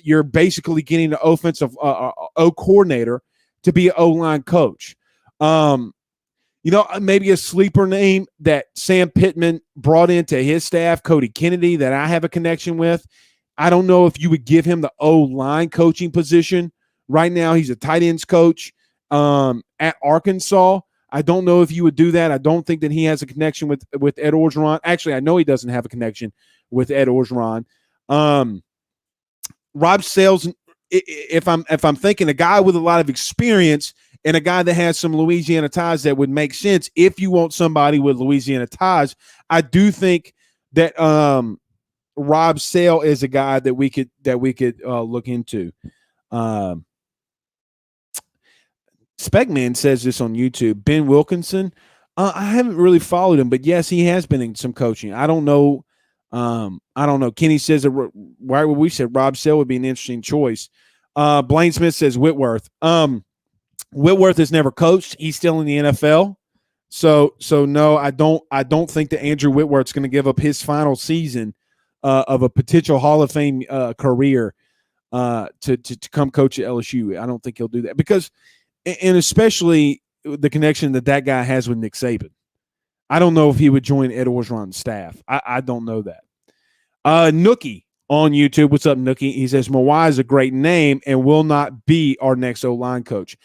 You're basically getting the offensive O coordinator to be an O-line coach. Maybe a sleeper name that Sam Pittman brought into his staff, Cody Kennedy, that I have a connection with. I don't know if you would give him the O-line coaching position. Right now, he's a tight ends coach at Arkansas. I don't know if you would do that. I don't think that he has a connection with Ed Orgeron. Actually, I know he doesn't have a connection with Ed Orgeron. Rob Sales, if I'm thinking a guy with a lot of experience and a guy that has some Louisiana ties, that would make sense. If you want somebody with Louisiana ties, I do think that Rob Sale is a guy that we could look into. Specman says this on YouTube. Ben Wilkinson, I haven't really followed him, but yes, he has been in some coaching. I don't know. Kenny says that we said Rob Sale would be an interesting choice. Blaine Smith says Whitworth. Whitworth has never coached. He's still in the NFL. So no, I don't think that Andrew Whitworth's going to give up his final season of a potential Hall of Fame career to come coach at LSU. I don't think he'll do that because, and especially the connection that guy has with Nick Saban. I don't know if he would join Ed Orgeron's staff. I don't know that. Nookie on YouTube. What's up, Nookie? He says, Mawai is a great name and will not be our next O-line coach.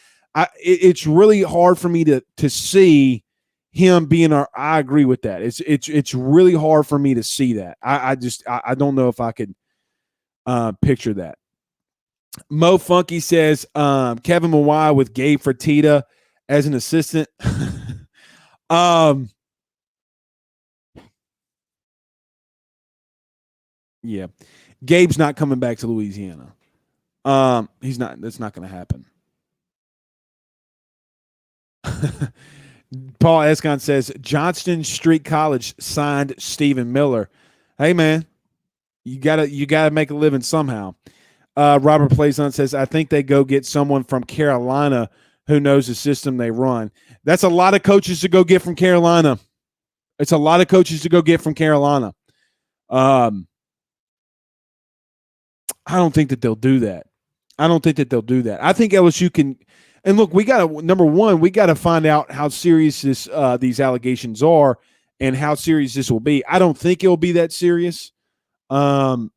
It's really hard for me to see him being our. I agree with that. It's really hard for me to see that. I don't know if I could picture that. Mo Funky says Kevin Mawai with Gabe Fertitta as an assistant. Yeah, Gabe's not coming back to Louisiana. He's not. That's not going to happen. Paul Escon says Johnston Street College signed Stephen Miller. Hey man, you gotta make a living somehow. Robert Playson says I think they go get someone from Carolina who knows the system they run. That's a lot of coaches to go get from Carolina. It's a lot of coaches to go get from Carolina. I don't think that they'll do that. I think LSU can. And look, we got to, number one, we got to find out how serious these allegations are and how serious this will be. I don't think it'll be that serious. But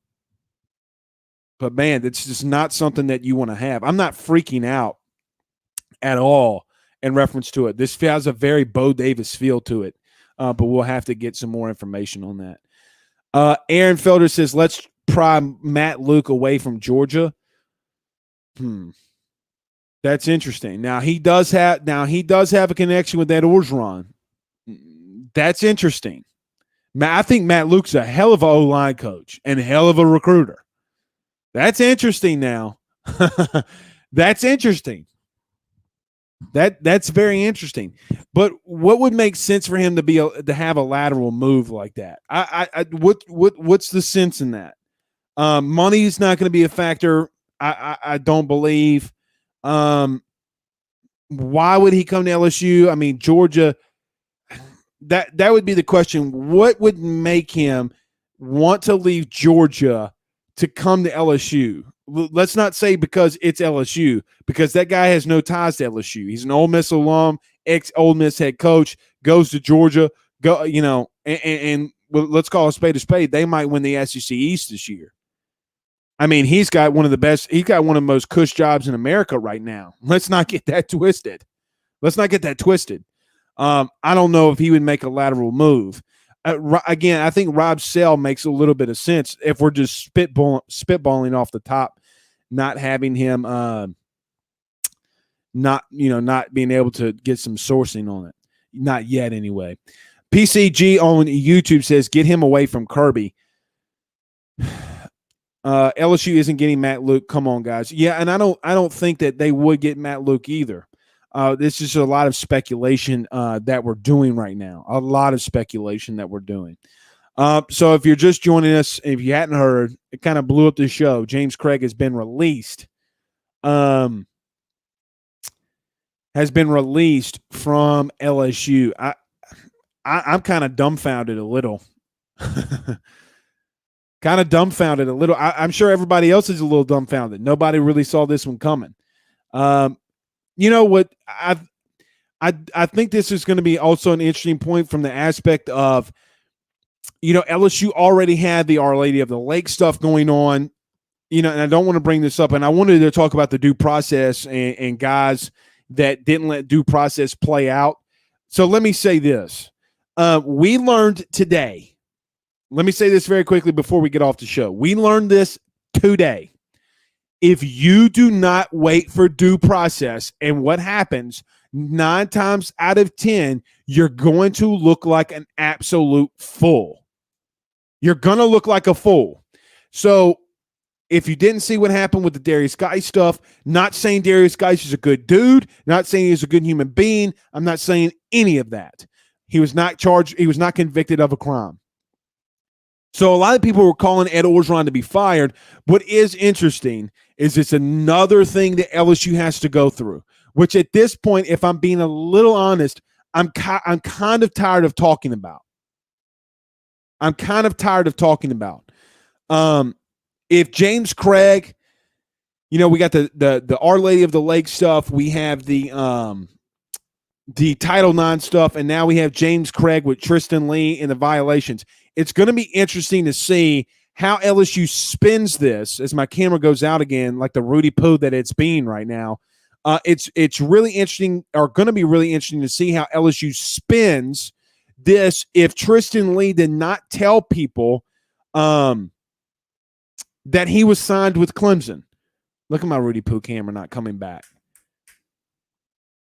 man, it's just not something that you want to have. I'm not freaking out at all in reference to it. This has a very Bo Davis feel to it. But we'll have to get some more information on that. Aaron Felder says, let's pry Matt Luke away from Georgia. That's interesting. Now he does have a connection with Ed Orgeron. That's interesting. I think Matt Luke's a hell of an O-line coach and a hell of a recruiter. That's interesting now. That's interesting. That's very interesting. But what would make sense for him to have a lateral move like that? What's the sense in that? Money is not going to be a factor. I don't believe. Why would he come to LSU? I mean, Georgia. That would be the question. What would make him want to leave Georgia to come to LSU? Let's not say because it's LSU, because that guy has no ties to LSU. He's an Ole Miss alum, ex-Ole Miss head coach, goes to Georgia, and let's call a spade. They might win the SEC East this year. I mean, he's got one of the most cush jobs in America right now. Let's not get that twisted. I don't know if he would make a lateral move. Again, I think Rob Sell makes a little bit of sense if we're just spitballing off the top, not having him, not being able to get some sourcing on it. Not yet, anyway. PCG on YouTube says, get him away from Kirby. LSU isn't getting Matt Luke. Come on, guys. Yeah, and I don't think that they would get Matt Luke either. This is a lot of speculation that we're doing right now. A lot of speculation that we're doing. So if you're just joining us, if you hadn't heard, it kind of blew up the show. James Cregg has been released. Has been released from LSU. I'm kind of dumbfounded a little. I'm sure everybody else is a little dumbfounded. Nobody really saw this one coming. You know what? I think this is going to be also an interesting point from the aspect of, LSU already had the Our Lady of the Lake stuff going on, and I don't want to bring this up. And I wanted to talk about the due process and guys that didn't let due process play out. So let me say this. We learned today. Let me say this very quickly before we get off the show. We learned this today. If you do not wait for due process, and what happens 9 times out of 10, you're going to look like an absolute fool. You're going to look like a fool. So if you didn't see what happened with the Darius Geis stuff, not saying Darius Geis is a good dude, not saying he's a good human being. I'm not saying any of that. He was not charged. He was not convicted of a crime. So a lot of people were calling Ed Orgeron to be fired. What is interesting is it's another thing that LSU has to go through, which at this point, if I'm being a little honest, I'm kind of tired of talking about. If James Cregg we got the Our Lady of the Lake stuff. We have the Title IX stuff, and now we have James Cregg with Tristan Lee and the violations. It's going to be interesting to see how LSU spins this as my camera goes out again, like the Rudy Poo that it's being right now. It's really interesting, or going to be really interesting to see how LSU spins this if Tristan Lee did not tell people that he was signed with Clemson. Look at my Rudy Poo camera not coming back.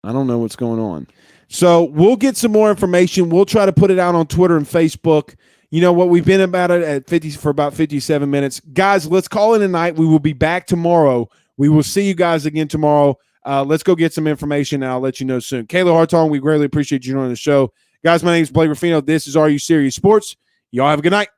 I don't know what's going on. So we'll get some more information. We'll try to put it out on Twitter and Facebook. You know what? We've been about it at 50 for about 57 minutes. Guys, let's call it a night. We will be back tomorrow. We will see you guys again tomorrow. Let's go get some information, and I'll let you know soon. Kaylee Hartung, we greatly appreciate you joining the show. Guys, my name is Blake Ruffino. This is Are You Serious Sports. Y'all have a good night.